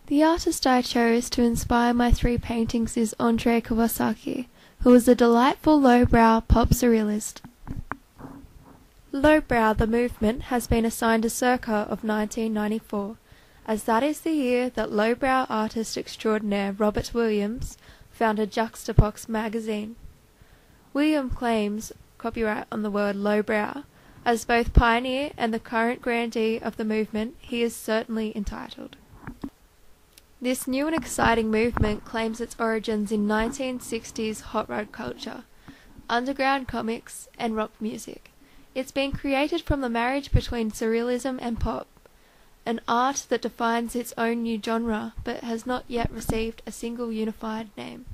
The artist I chose to inspire my 3 paintings is Audrey Kawasaki, who is a delightful lowbrow pop surrealist. Lowbrow, the movement, has been assigned a circa of 1994, as that is the year that lowbrow artist extraordinaire Robert Williams founded Juxtapox magazine. William claims copyright on the word lowbrow. As both pioneer and the current grandee of the movement, he is certainly entitled. This new and exciting movement claims its origins in 1960s hot rod culture, underground comics, and rock music. It's been created from the marriage between surrealism and pop, an art that defines its own new genre but has not yet received a single unified name.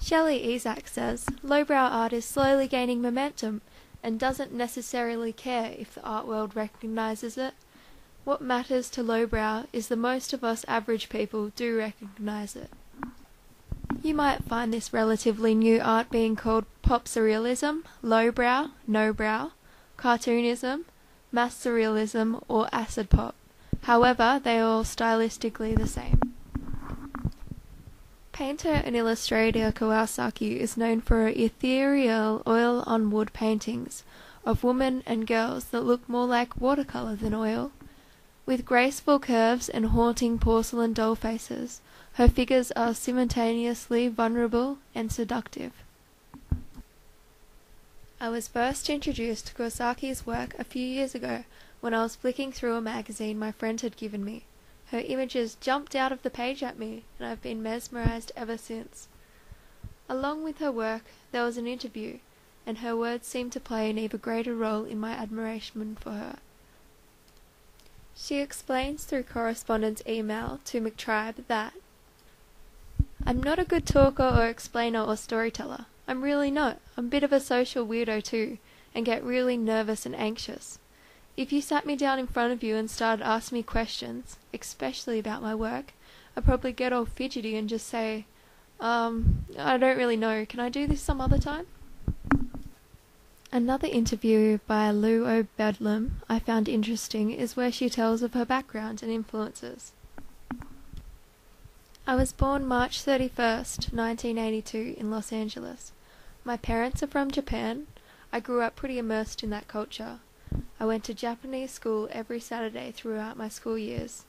Shelley Isaac says, lowbrow art is slowly gaining momentum and doesn't necessarily care if the art world recognizes it. What matters to lowbrow is that most of us average people do recognize it. You might find this relatively new art being called pop surrealism, lowbrow, no-brow, cartoonism, mass surrealism, or acid pop. However, they are all stylistically the same. Painter and illustrator Kawasaki is known for her ethereal oil-on-wood paintings of women and girls that look more like watercolor than oil. With graceful curves and haunting porcelain doll faces, her figures are simultaneously vulnerable and seductive. I was first introduced to Kawasaki's work a few years ago when I was flicking through a magazine my friend had given me. Her images jumped out of the page at me, and I've been mesmerized ever since. Along with her work, there was an interview, and her words seemed to play an even greater role in my admiration for her. She explains through correspondence email to McTribe that, "I'm not a good talker or explainer or storyteller. I'm really not. I'm a bit of a social weirdo too, and get really nervous and anxious. If you sat me down in front of you and started asking me questions, especially about my work, I'd probably get all fidgety and just say, I don't really know, can I do this some other time?" Another interview by Lou O'Bedlam I found interesting is where she tells of her background and influences. I was born March 31st, 1982 in Los Angeles. My parents are from Japan. I grew up pretty immersed in that culture. I went to Japanese school every Saturday throughout my school years.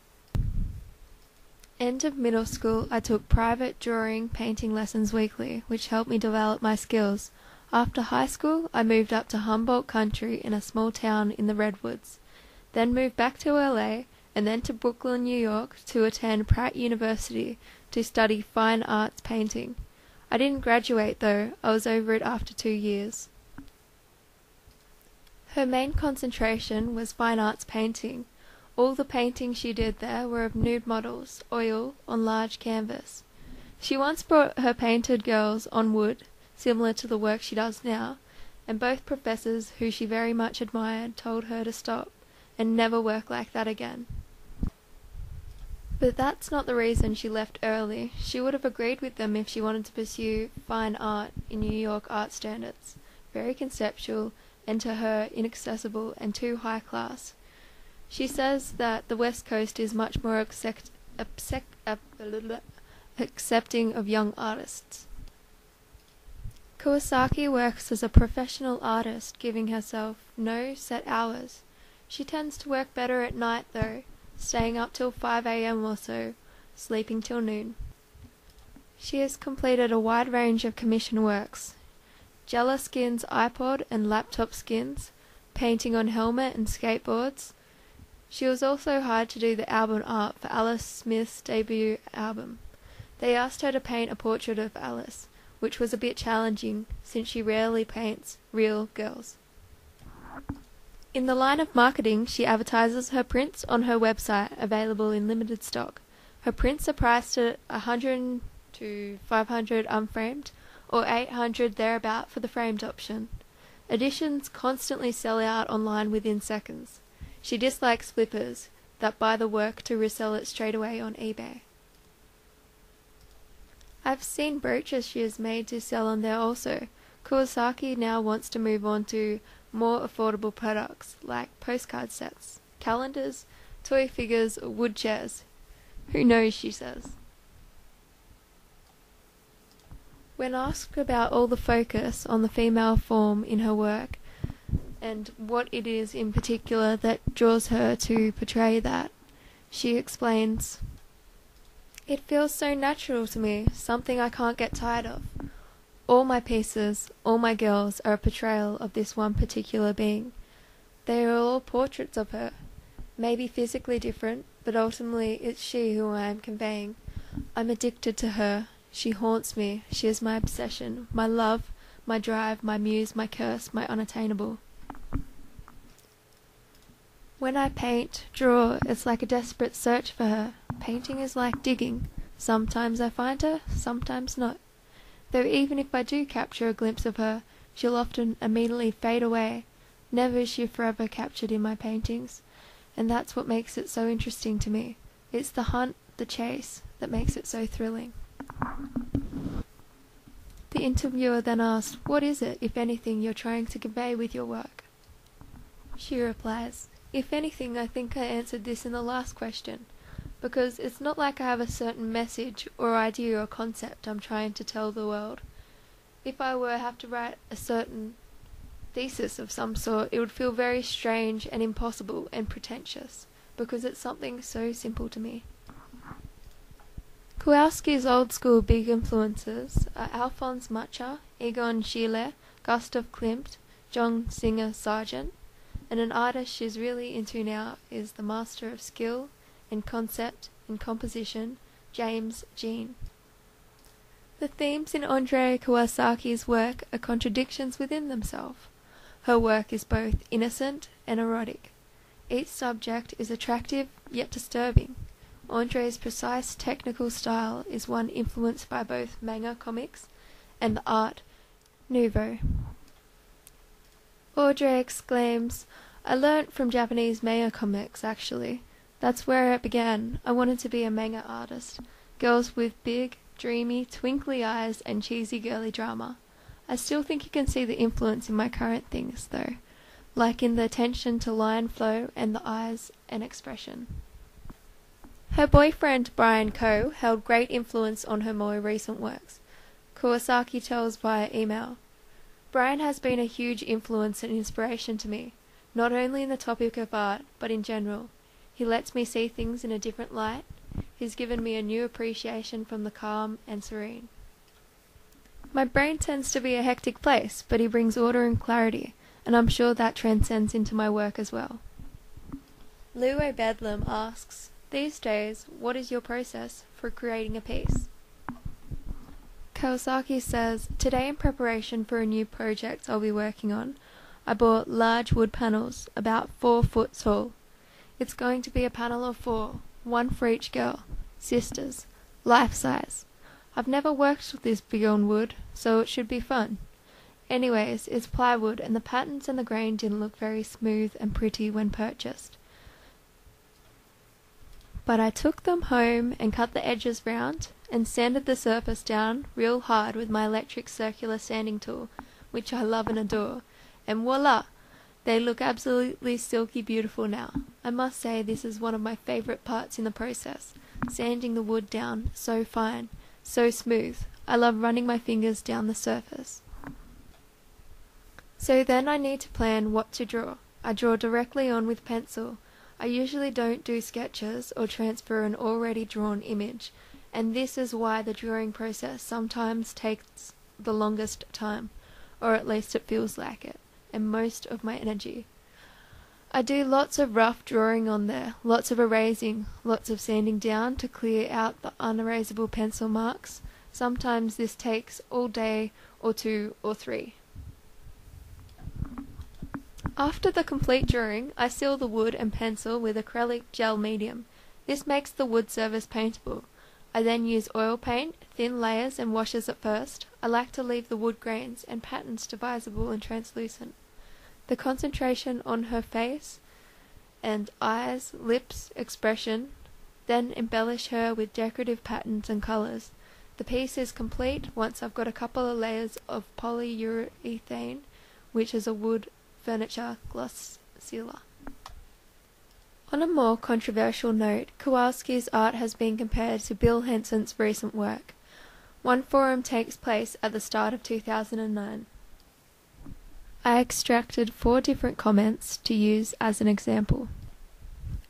End of middle school, I took private drawing, painting lessons weekly, which helped me develop my skills. After high school, I moved up to Humboldt Country in a small town in the Redwoods, then moved back to LA, and then to Brooklyn, New York, to attend Pratt University to study fine arts painting. I didn't graduate though, I was over it after 2 years. Her main concentration was fine arts painting. All the paintings she did there were of nude models, oil, on large canvas. She once brought her painted girls on wood, similar to the work she does now, and both professors who she very much admired told her to stop and never work like that again. But that's not the reason she left early. She would have agreed with them if she wanted to pursue fine art in New York art standards, very conceptual, and to her inaccessible and too high class. She says that the West Coast is much more accepting of young artists. Kawasaki works as a professional artist, giving herself no set hours. She tends to work better at night though, staying up till 5 a.m. or so, sleeping till noon. She has completed a wide range of commission works: Jella skins iPod and laptop skins, painting on helmet and skateboards. She was also hired to do the album art for Alice Smith's debut album. They asked her to paint a portrait of Alice, which was a bit challenging since she rarely paints real girls. In the line of marketing, she advertises her prints on her website, available in limited stock. Her prints are priced at $100 to $500 unframed, or $800 thereabout for the framed option. Editions constantly sell out online within seconds. She dislikes flippers that buy the work to resell it straight away on eBay. I've seen brooches she has made to sell on there also. Kawasaki now wants to move on to more affordable products like postcard sets, calendars, toy figures, or wood chairs. Who knows, she says. When asked about all the focus on the female form in her work, and what it is in particular that draws her to portray that, she explains, "It feels so natural to me, something I can't get tired of. All my pieces, all my girls are a portrayal of this one particular being. They are all portraits of her, maybe physically different, but ultimately it's she who I am conveying. I'm addicted to her. She haunts me. She is my obsession, my love, my drive, my muse, my curse, my unattainable. When I paint, draw, it's like a desperate search for her. Painting is like digging. Sometimes I find her, sometimes not. Though even if I do capture a glimpse of her, she'll often immediately fade away. Never is she forever captured in my paintings. And that's what makes it so interesting to me. It's the hunt, the chase, that makes it so thrilling." The interviewer then asked, "What is it, if anything, you're trying to convey with your work?" She replies, "If anything, I think I answered this in the last question, because it's not like I have a certain message or idea or concept I'm trying to tell the world. If I were to have to write a certain thesis of some sort, it would feel very strange and impossible and pretentious, because it's something so simple to me." Kawasaki's old-school big influences are Alphonse Mucha, Egon Schiele, Gustav Klimt, John Singer Sargent, and an artist she's really into now is the master of skill and concept and composition, James Jean. The themes in Audrey Kawasaki's work are contradictions within themselves. Her work is both innocent and erotic. Each subject is attractive yet disturbing. Audrey's precise technical style is one influenced by both manga comics and the art nouveau. Audrey exclaims, "I learnt from Japanese manga comics, actually. That's where it began. I wanted to be a manga artist. Girls with big, dreamy, twinkly eyes and cheesy girly drama. I still think you can see the influence in my current things, though, like in the attention to line flow and the eyes and expression." Her boyfriend Brian Coe held great influence on her more recent works. Kawasaki tells via email, "Brian has been a huge influence and inspiration to me, not only in the topic of art, but in general. He lets me see things in a different light. He's given me a new appreciation from the calm and serene. My brain tends to be a hectic place, but he brings order and clarity, and I'm sure that transcends into my work as well." Lou Bedlam asks, "These days, what is your process for creating a piece?" Kawasaki says, "Today, in preparation for a new project I'll be working on, I bought large wood panels, about 4 foot tall. It's going to be a panel of 4, one for each girl, sisters, life size. I've never worked with this big on wood, so it should be fun. Anyways, it's plywood, and the patterns and the grain didn't look very smooth and pretty when purchased. But I took them home and cut the edges round and sanded the surface down real hard with my electric circular sanding tool, which I love and adore, and voila! They look absolutely silky beautiful now. I must say this is one of my favourite parts in the process, sanding the wood down so fine, so smooth. I love running my fingers down the surface. So then I need to plan what to draw. I draw directly on with pencil. I usually don't do sketches or transfer an already drawn image, and this is why the drawing process sometimes takes the longest time, or at least it feels like it, and most of my energy. I do lots of rough drawing on there, lots of erasing, lots of sanding down to clear out the unerasable pencil marks. Sometimes this takes all day or 2 or 3. After the complete drawing, I seal the wood and pencil with acrylic gel medium. This makes the wood surface paintable. I then use oil paint, thin layers and washes at first. I like to leave the wood grains and patterns divisible and translucent. The concentration on her face and eyes, lips, expression, then embellish her with decorative patterns and colours. The piece is complete once I've got a couple of layers of polyurethane, which is a wood furniture gloss sealer. On a more controversial note, Kowalski's art has been compared to Bill Henson's recent work. One forum takes place at the start of 2009. I extracted 4 different comments to use as an example.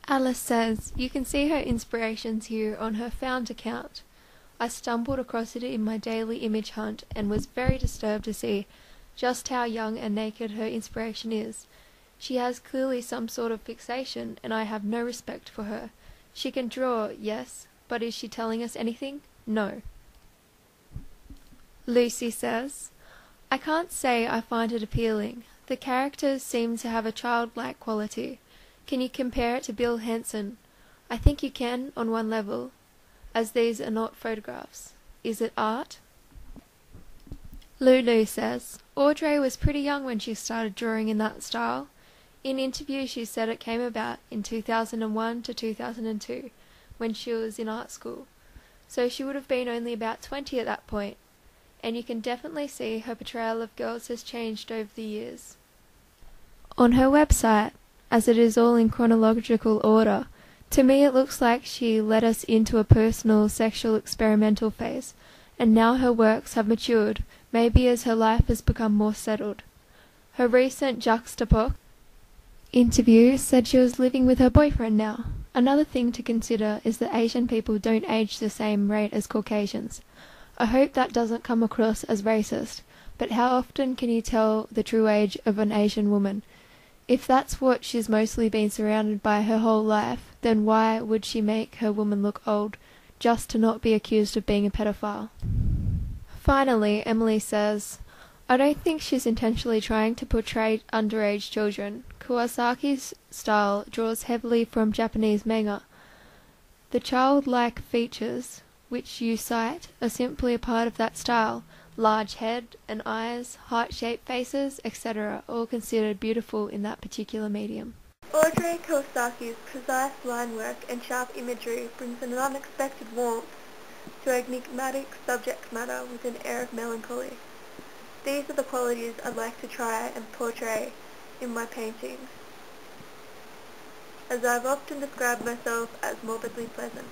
Alice says, "You can see her inspirations here on her found account. I stumbled across it in my daily image hunt and was very disturbed to see just how young and naked her inspiration is. She has clearly some sort of fixation, and I have no respect for her. She can draw, yes, but is she telling us anything? No." Lucy says, "I can't say I find it appealing. The characters seem to have a childlike quality. Can you compare it to Bill Henson? I think you can on one level, as these are not photographs. Is it art?" Lulu says, "Audrey was pretty young when she started drawing in that style. In interviews she said it came about in 2001 to 2002, when she was in art school. So she would have been only about 20 at that point, and you can definitely see her portrayal of girls has changed over the years." On her website, as it is all in chronological order, to me it looks like she led us into a personal sexual experimental phase, and now her works have matured, maybe as her life has become more settled. Her recent Juxtapox interview said she was living with her boyfriend now. Another thing to consider is that Asian people don't age the same rate as Caucasians. I hope that doesn't come across as racist, but how often can you tell the true age of an Asian woman? If that's what she's mostly been surrounded by her whole life, then why would she make her woman look old, just to not be accused of being a pedophile? Finally, Emily says, "I don't think she's intentionally trying to portray underage children. Kawasaki's style draws heavily from Japanese manga. The childlike features which you cite are simply a part of that style. Large head and eyes, heart-shaped faces, etc., all considered beautiful in that particular medium." Audrey Kawasaki's precise line work and sharp imagery brings an unexpected warmth to enigmatic subject matter with an air of melancholy. These are the qualities I'd like to try and portray in my paintings, as I've often described myself as morbidly pleasant.